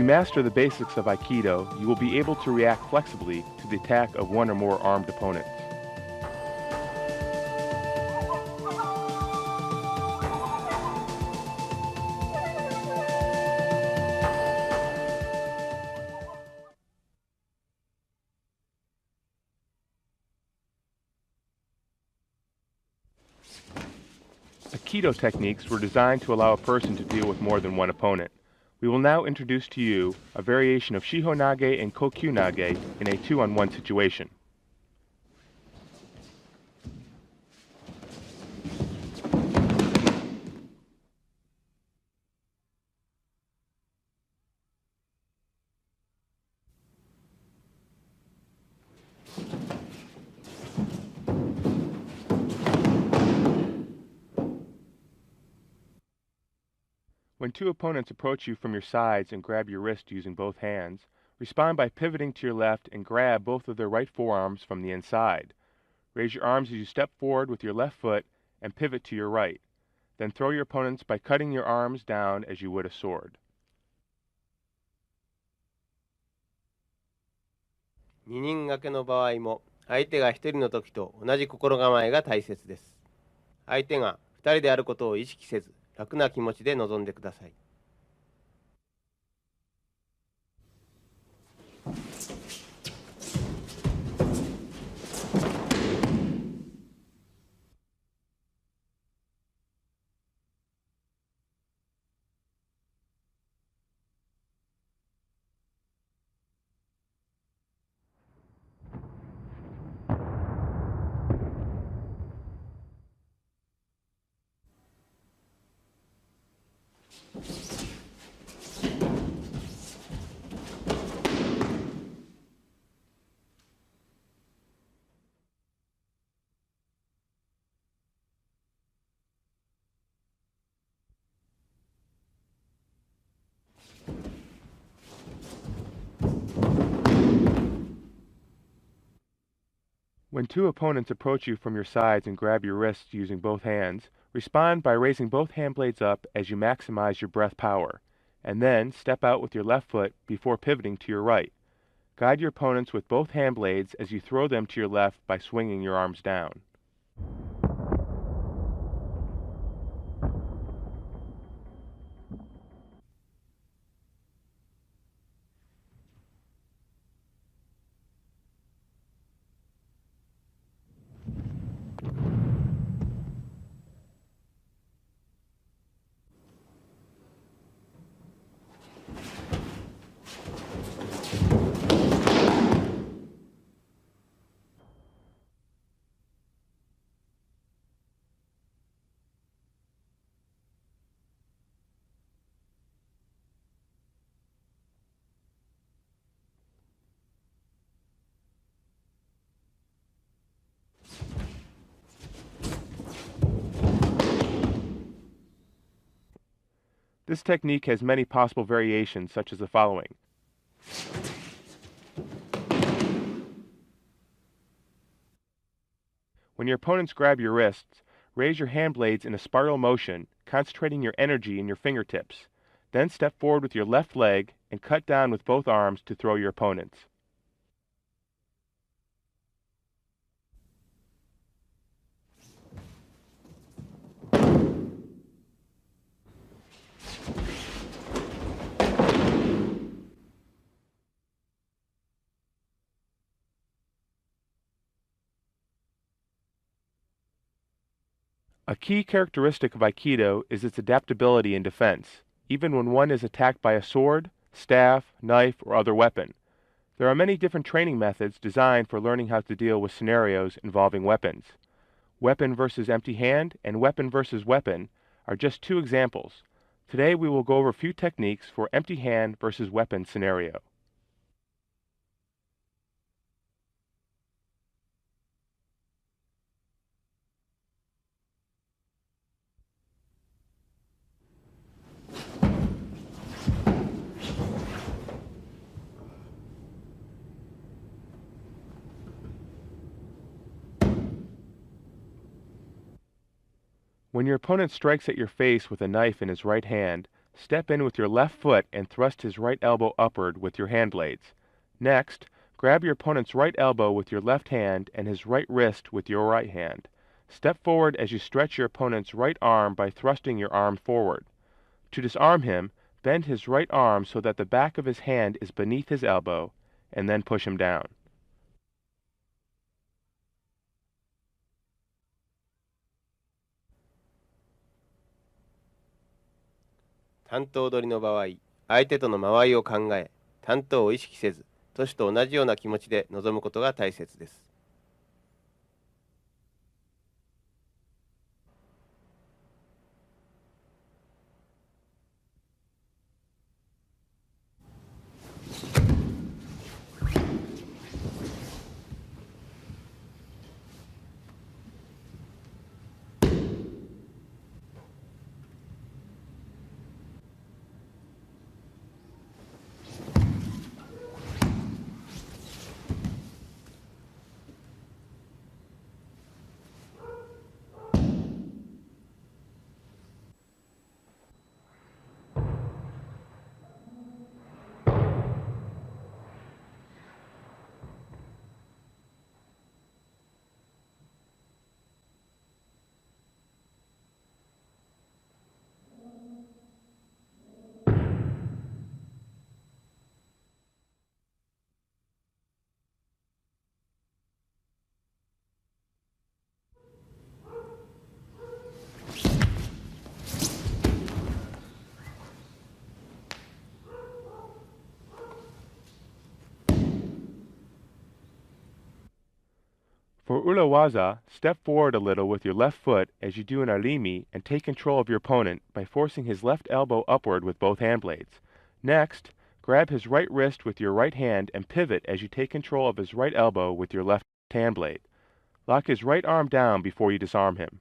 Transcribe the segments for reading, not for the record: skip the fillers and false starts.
you master the basics of Aikido, you will be able to react flexibly to the attack of one or more armed opponents. Aikido techniques were designed to allow a person to deal with more than one opponent. We will now introduce to you a variation of Shiho-nage and Kokyu-nage in a 2-on-1 situation. When two opponents approach you from your sides and grab your wrist using both hands, respond by pivoting to your left and grab both of their right forearms from the inside. Raise your arms as you step forward with your left foot and pivot to your right. Then throw your opponents by cutting your arms down as you would a sword. 二人掛けの場合も相手が一人の時と同じ心構えが大切です。相手が二人であることを意識せず、楽な気持ちで臨んでください。When two opponents approach you from your sides and grab your wrists using both hands, respond by raising both hand blades up as you maximize your breath power, and then step out with your left foot before pivoting to your right. Guide your opponents with both hand blades as you throw them to your left by swinging your arms down. This technique has many possible variations, such as the following. When your opponents grab your wrists, raise your hand blades in a spiral motion, concentrating your energy in your fingertips. Then step forward with your left leg and cut down with both arms to throw your opponents. A key characteristic of Aikido is its adaptability in defense, even when one is attacked by a sword, staff, knife, or other weapon. There are many different training methods designed for learning how to deal with scenarios involving weapons. Weapon versus empty hand and weapon versus weapon are just two examples. Today we will go over a few techniques for empty hand versus weapon scenario. When your opponent strikes at your face with a knife in his right hand, Step in with your left foot and thrust his right elbow upward with your hand blades. Next, grab your opponent's right elbow with your left hand and his right wrist with your right hand. Step forward as you stretch your opponent's right arm by thrusting your arm forward. To disarm him, bend his right arm so that the back of his hand is beneath his elbow, and then push him down.担当取りの場合、相手との間合いを考え、担当を意識せず、都市と同じような気持ちで臨むことが大切です。For Ula Waza, step forward a little with your left foot as you do an Irimi and take control of your opponent by forcing his left elbow upward with both hand blades. Next, grab his right wrist with your right hand and pivot as you take control of his right elbow with your left hand blade. Lock his right arm down before you disarm him.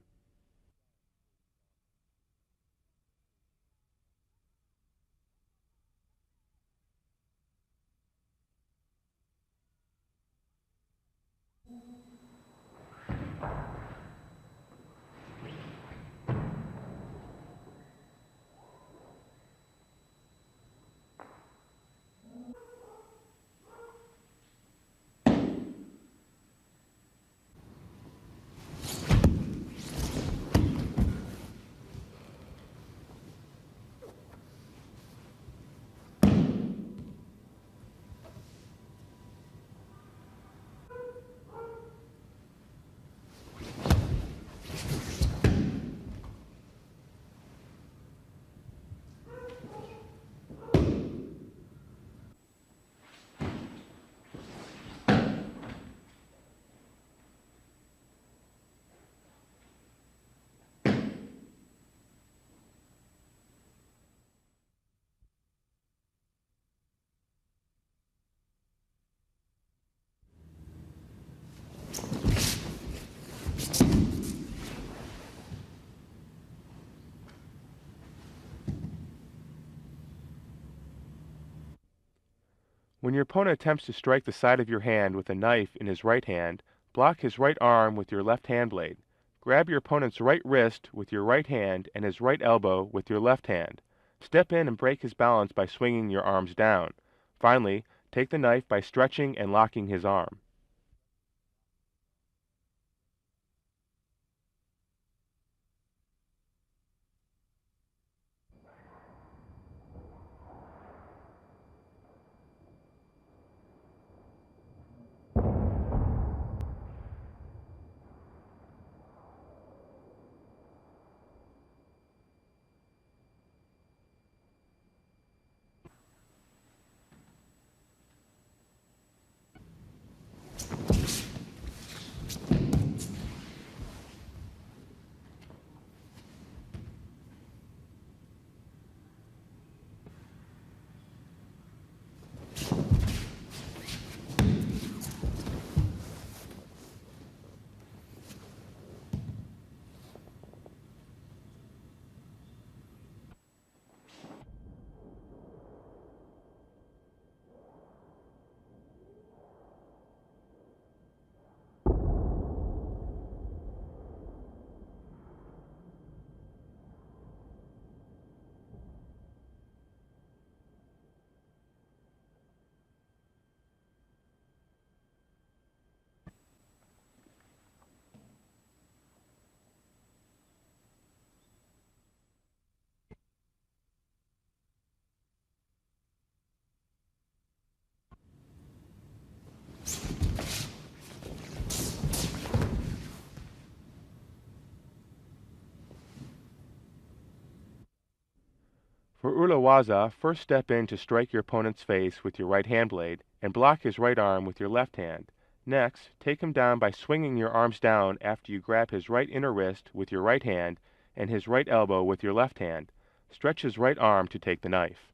When your opponent attempts to strike the side of your hand with a knife in his right hand, block his right arm with your left hand blade. Grab your opponent's right wrist with your right hand and his right elbow with your left hand. Step in and break his balance by swinging your arms down. Finally, take the knife by stretching and locking his arm. For Waza, first step in to strike your opponent's face with your right hand blade and block his right arm with your left hand. Next, take him down by swinging your arms down after you grab his right inner wrist with your right hand and his right elbow with your left hand. Stretch his right arm to take the knife.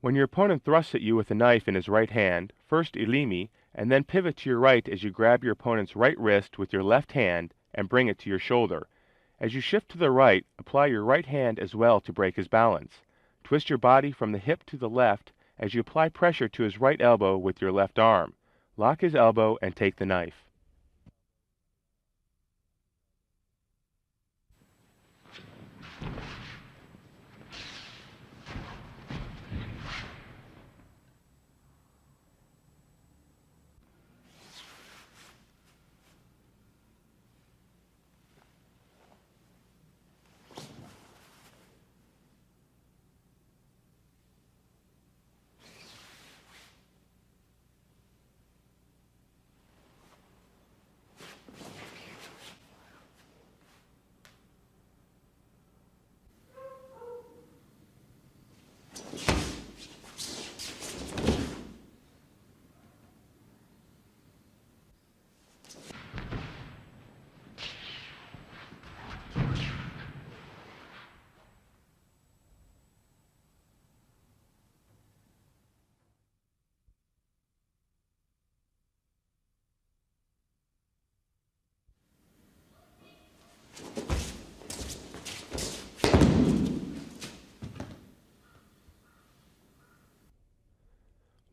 When your opponent thrusts at you with a knife in his right hand, first Irimi, and then pivot to your right as you grab your opponent's right wrist with your left hand and bring it to your shoulder. As you shift to the right, apply your right hand as well to break his balance. Twist your body from the hip to the left as you apply pressure to his right elbow with your left arm. Lock his elbow and take the knife.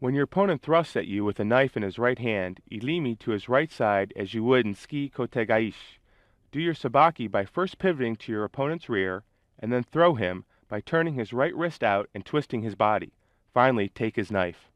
When your opponent thrusts at you with a knife in his right hand, Irimi to his right side as you would in Ski Kotegaishi. Do your sabaki by first pivoting to your opponent's rear, and then throw him by turning his right wrist out and twisting his body. Finally, take his knife.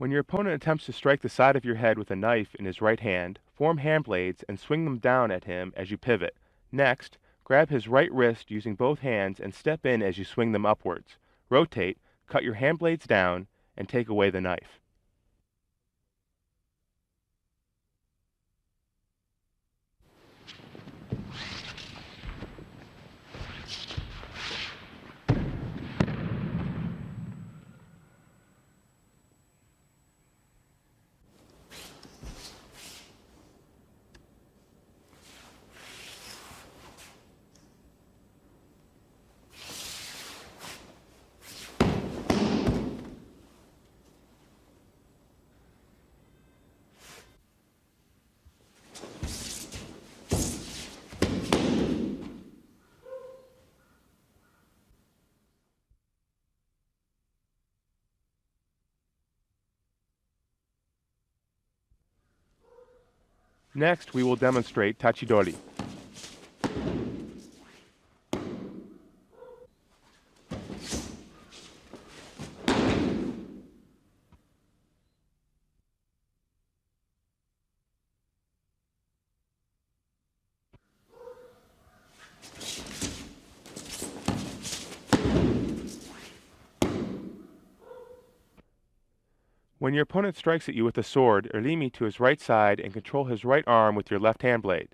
When your opponent attempts to strike the side of your head with a knife in his right hand, form hand blades and swing them down at him as you pivot. Next, grab his right wrist using both hands and step in as you swing them upwards. Rotate, cut your hand blades down, and take away the knife. Next, we will demonstrate Tachidori. When your opponent strikes at you with a sword, Irimi to his right side and control his right arm with your left hand blade.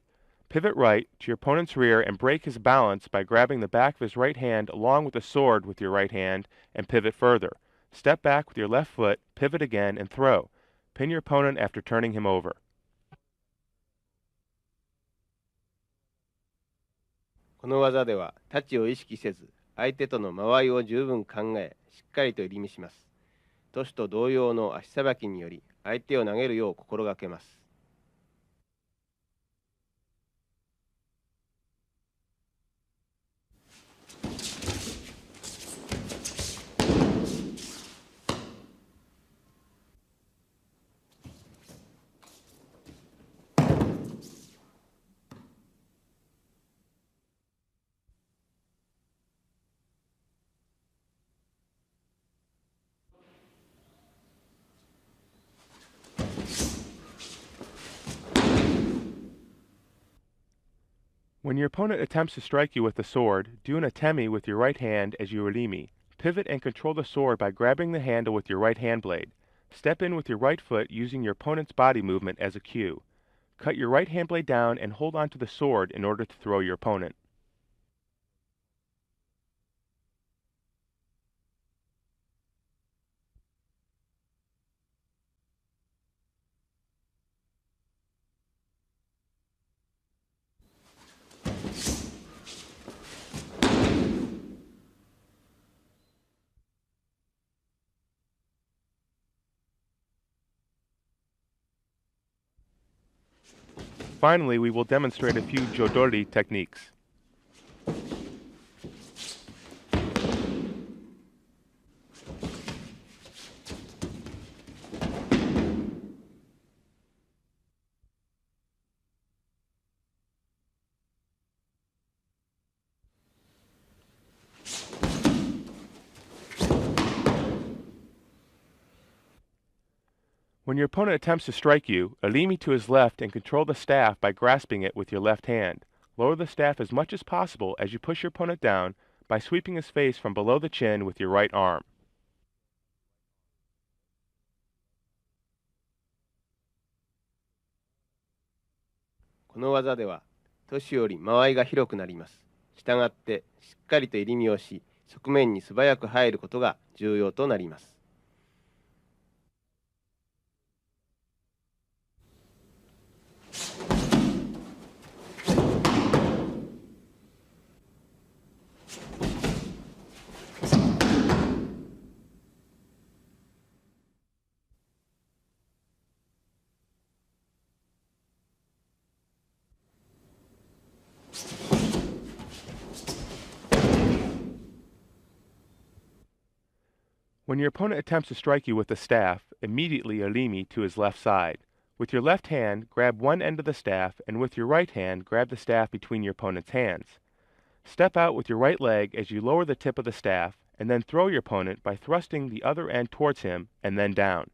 Pivot right to your opponent's rear and break his balance by grabbing the back of his right hand along with the sword with your right hand and pivot further. Step back with your left foot, pivot again, and throw. Pin your opponent after turning him over. この技ではタッチを意識せず、相手との間合いを十分考え、しっかりと入り身します。都市と同様の足さばきにより、相手を投げるよう心がけます。When your opponent attempts to strike you with a sword, do an atemi with your right hand as you irimi. Pivot and control the sword by grabbing the handle with your right hand blade. Step in with your right foot using your opponent's body movement as a cue. Cut your right hand blade down and hold onto the sword in order to throw your opponent. 'Finally, we will demonstrate a few Jo-dori techniques. When your opponent attempts to strike you, irimi to his left and control the staff by grasping it with your left hand. Lower the staff as much as possible as you push your opponent down by sweeping his face from below the chin with your right arm. この技では、都市より間合いが広くなります。したがって、しっかりと入り身をし、側面に素早く入ることが重要となります。When your opponent attempts to strike you with the staff, immediately irimi to his left side. With your left hand, grab one end of the staff, and with your right hand, grab the staff between your opponent's hands. Step out with your right leg as you lower the tip of the staff, and then throw your opponent by thrusting the other end towards him and then down.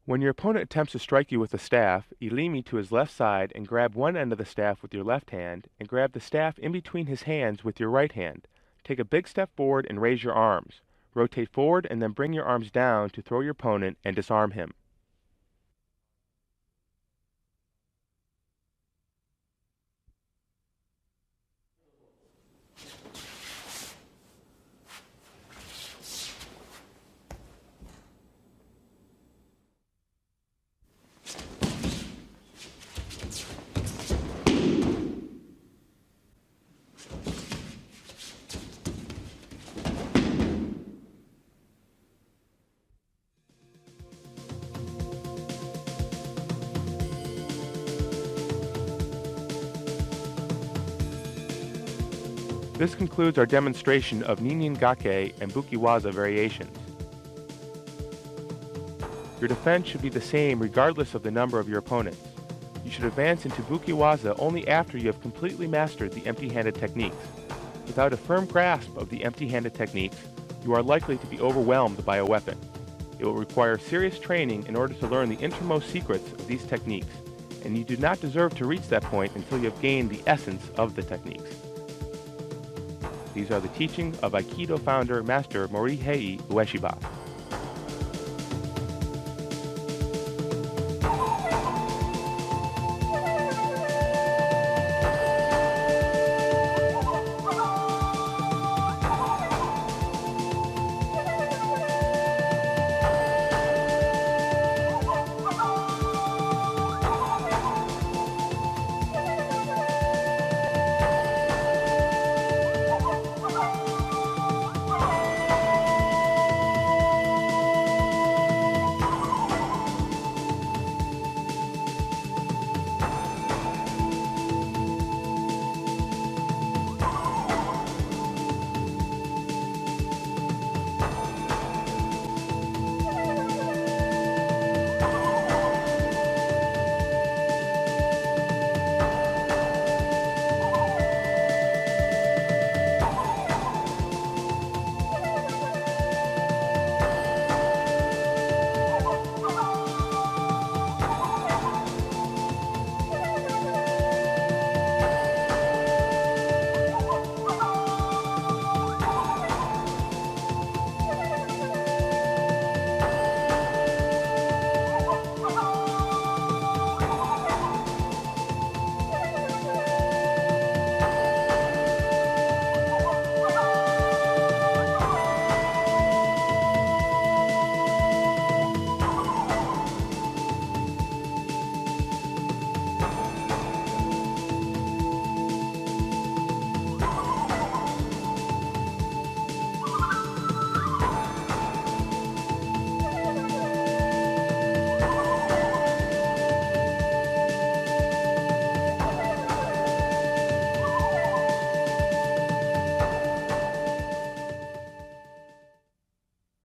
When your opponent attempts to strike you with a staff, irimi to his left side and grab one end of the staff with your left hand, and grab the staff in between his hands with your right hand. Take a big step forward and raise your arms. Rotate forward and then bring your arms down to throw your opponent and disarm him. This concludes our demonstration of Ninin Gake and Buki Waza variations. Your defense should be the same regardless of the number of your opponents. You should advance into Buki Waza only after you have completely mastered the empty-handed techniques. Without a firm grasp of the empty-handed techniques, you are likely to be overwhelmed by a weapon. It will require serious training in order to learn the innermost secrets of these techniques, and you do not deserve to reach that point until you have gained the essence of the techniques. These are the teachings of Aikido founder Master Moriteru Ueshiba.